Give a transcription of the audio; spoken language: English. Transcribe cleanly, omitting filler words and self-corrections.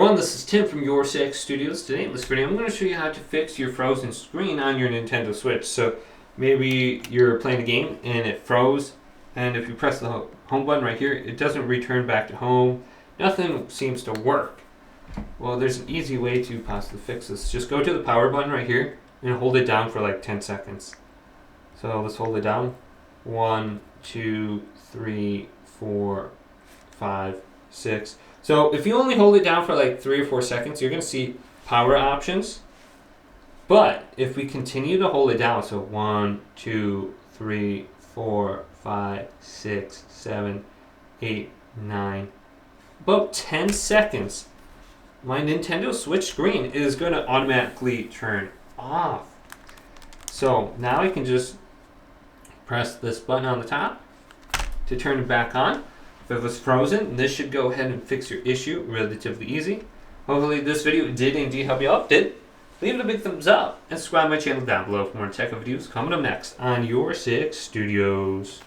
Everyone, this is Tim from Your Six Studios. Today in this video, I'm going to show you how to fix your frozen screen on your Nintendo Switch. So maybe you're playing a game and it froze, and if you press the home button right here, it doesn't return back to home. Nothing seems to work. Well, there's an easy way to possibly fix this. Just go to the power button right here and hold it down for like 10 seconds. So let's hold it down. 1, 2, 3, 4, 5, 6. So if you only hold it down for like 3 or 4 seconds, you're going to see power options. But if we continue to hold it down, so 1, 2, 3, 4, 5, 6, 7, 8, 9, about 10 seconds, my Nintendo Switch screen is going to automatically turn off. So now I can just press this button on the top to turn it back on. If it was frozen, this should go ahead and fix your issue relatively easy. Hopefully this video did indeed help you out. Did? Leave it a big thumbs up and subscribe to my channel down below for more tech videos coming up next on Your Six Studios.